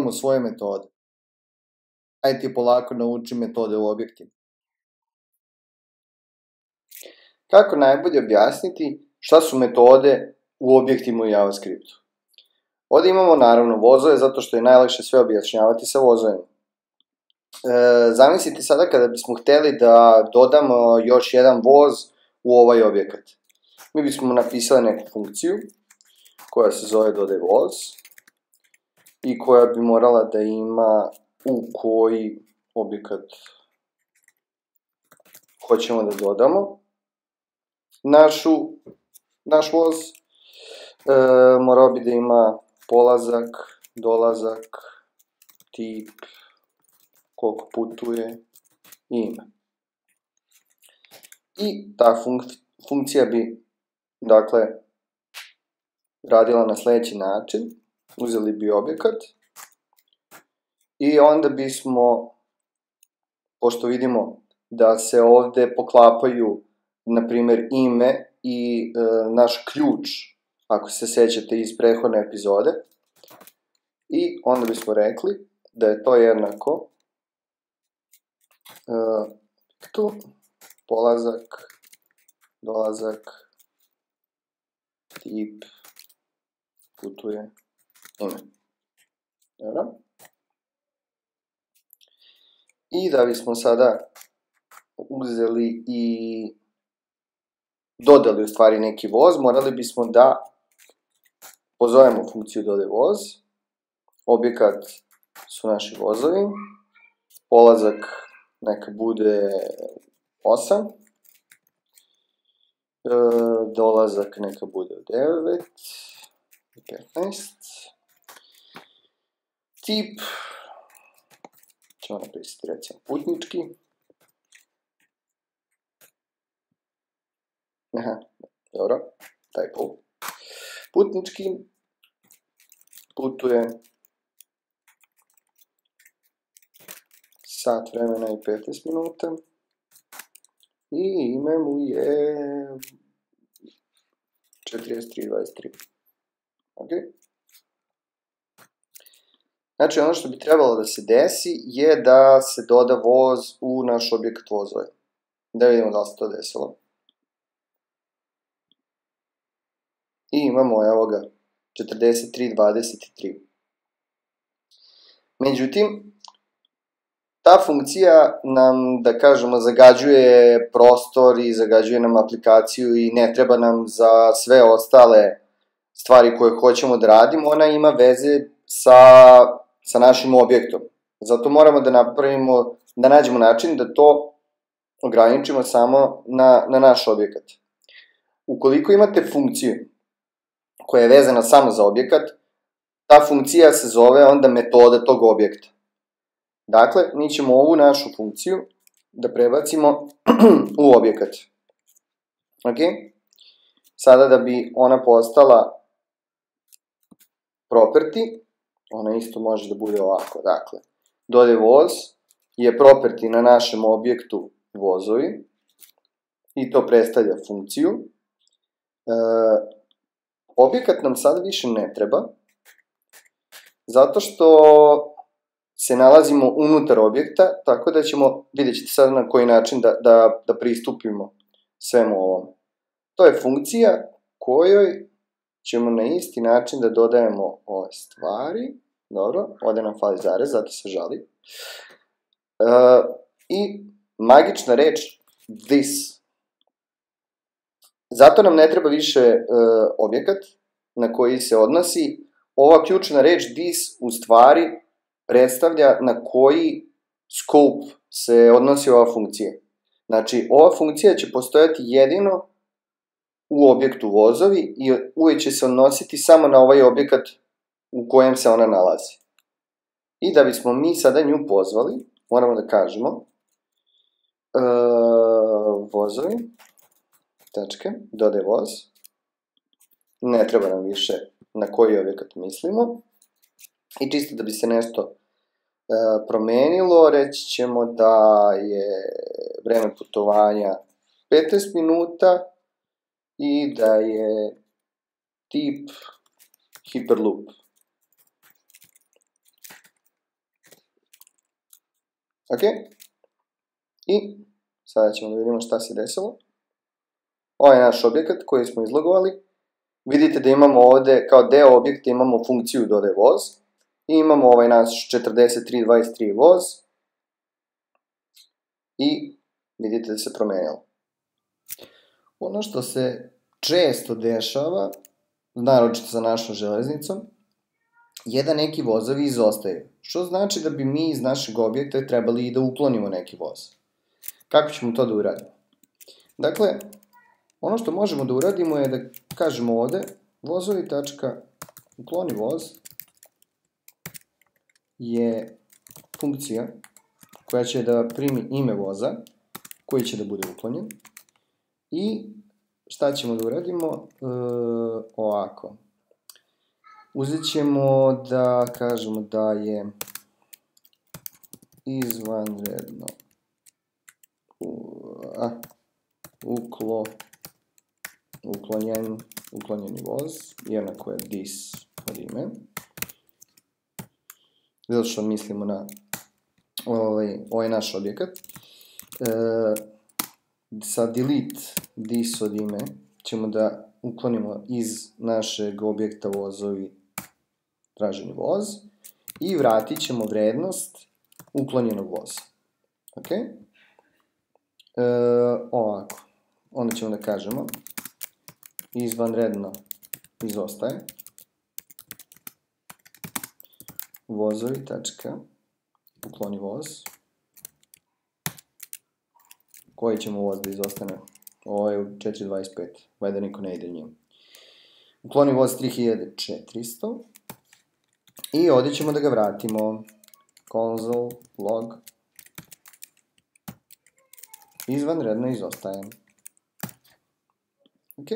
imamo svoje metode. Ajde ti polako nauči metode u objektima. Kako najbolje objasniti šta su metode u objektivu u JavaScriptu? Ovdje imamo naravno vozove, zato što je najlakše sve objašnjavati sa vozovima. Zamislite sada kada bismo htjeli da dodamo još jedan voz u ovaj objekat. Mi bismo napisali neku funkciju koja se zove dodaj voz i koja bi morala da ima u koji objekat hoćemo da dodamo naš voz. Morao bi da ima polazak, dolazak, tip, koliko putuje i ime. I ta funkcija bi, dakle, radila na sljedeći način. Uzeli bi objekat i onda bismo, pošto vidimo da se ovdje poklapaju, na primjer, ime i naš ključ, ako se sjećate iz prethodne epizode, i onda bismo rekli da je to jednako tu polazak, dolazak, tip, putuje, ime. Dobro. I da bismo sada uzeli i dodali u stvari neki voz, morali bismo da pozovemo funkciju dodaj voz, objekat su naši vozovi, polazak neka bude 8, dolazak neka bude 9, 15, tip, ćemo napisati recimo putnički, dobro, taj putnički, putuje sat vremena i 15 minuta i ime mu je 4323. Ok? Znači ono što bi trebalo da se desi je da se doda voz u naš objekat vozove. Da vidimo da li se to desilo. I imamo, evo ga, 4323. Međutim, ta funkcija nam, da kažemo, zagađuje prostor i zagađuje nam aplikaciju i ne treba nam za sve ostale stvari koje hoćemo da radimo, ona ima veze sa našim objektom. Zato moramo da nađemo način da to ograničimo samo na naš objekat. Ukoliko imate funkciju koja je vezana samo za objekat, ta funkcija se zove onda metoda tog objekta. Dakle, mi ćemo ovu našu funkciju da prebacimo u objekat. Ok? Sada da bi ona postala property, ona isto može da bude ovako. Dakle, dodaj voz je property na našem objektu vozovi i to predstavlja funkciju. Objekat nam sada više ne treba, zato što se nalazimo unutar objekta, tako da vidjet ćete sada na koji način da pristupimo svemu ovom. To je funkcija kojoj ćemo na isti način da dodajemo ove stvari. Dobro, ovdje nam fali zarez, zato se žali. I magična reč this. Zato nam ne treba više objekat na koji se odnosi. Ova ključna reč this u stvari predstavlja na koji scope se odnosi ova funkcija. Znači, ova funkcija će postojati jedino u objektu vozovi i uvijek će se odnositi samo na ovaj objekat u kojem se ona nalazi. I da bismo mi sada nju pozvali, moramo da kažemo vozovi, tačke, dodaj voz, ne treba nam više na koji objekat mislimo. I čisto da bi se nešto promenilo, reći ćemo da je vreme putovanja 15 minuta i da je tip Hyperloop. Ok? I sada ćemo da vidimo šta se desilo. Ovo je naš objekat koji smo izlogovali. Vidite da imamo ovde, kao deo objekta imamo funkciju dodaj voz. I imamo ovaj naš 4323 voz. I vidite da se promenilo. Ono što se često dešava, naročito sa našom železnicom, je da neki vozovi izostaju. Što znači da bi mi iz našeg objekta trebali i da uklonimo neki voz. Kako ćemo to da uradimo? Dakle, ono što možemo da uradimo je da kažemo ovde vozovi.ukloni voz je funkcija koja će da primi ime voza koji će da bude uklonjen i šta ćemo da uradimo? Ovako. Uzet ćemo da kažemo da je izvanredno uklonjeni voz, jednako je this od ime. Zato što mislimo na ovaj naš objekat. Sa delete this od ime ćemo da uklonimo iz našeg objekta vozovi traženi voz i vratit ćemo vrednost uklonjenog voza. Ok? Ovako. Onda ćemo da kažemo izvanredno izostaje vozovi tačka ukloni voz. Koji ćemo voz da izostane? Ovo je u 4.25. Valjda niko ne ide njim. Ukloni voz 3400. I ovdje ćemo da ga vratimo. Console log izvanredno izostaje. Ok.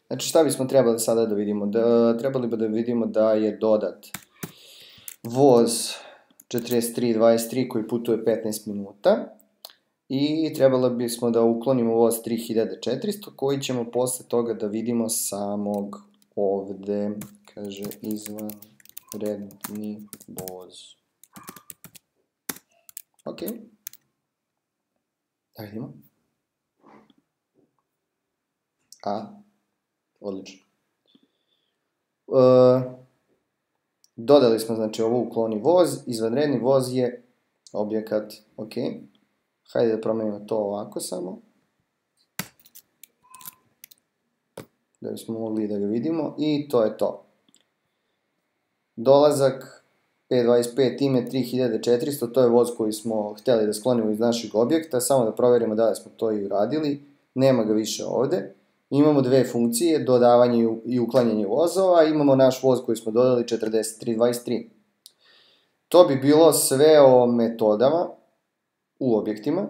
Znači šta bismo trebali sada da vidimo? Trebali bi da vidimo da je dodat voz 4323 koji putuje 15 minuta. I trebalo bismo da uklonimo voz 3400 koji ćemo posle toga da vidimo samog ovde. Kaže izvanredni voz. Ok. Da vidimo. Odlično. Dodali smo znači ovo ukloni voz, izvanredni voz je objekat, ok. Hajde da promenimo to ovako samo. Da bismo mogli da ga vidimo i to je to. Dolazak 5.25 ime 3400, to je voz koji smo hteli da sklonimo iz našeg objekta, samo da proverimo da li smo to i uradili, nema ga više ovde. Imamo dve funkcije, dodavanje i uklanjanje vozova, imamo naš voz koji smo dodali 4323. To bi bilo sve o metodama u objektima.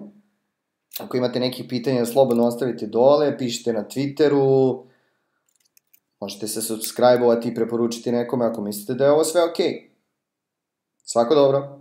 Ako imate nekih pitanja, slobodno ostavite dole, pišite na Twitteru, možete se subscribe-ovati i preporučiti nekome ako mislite da je ovo sve ok. Svako dobro!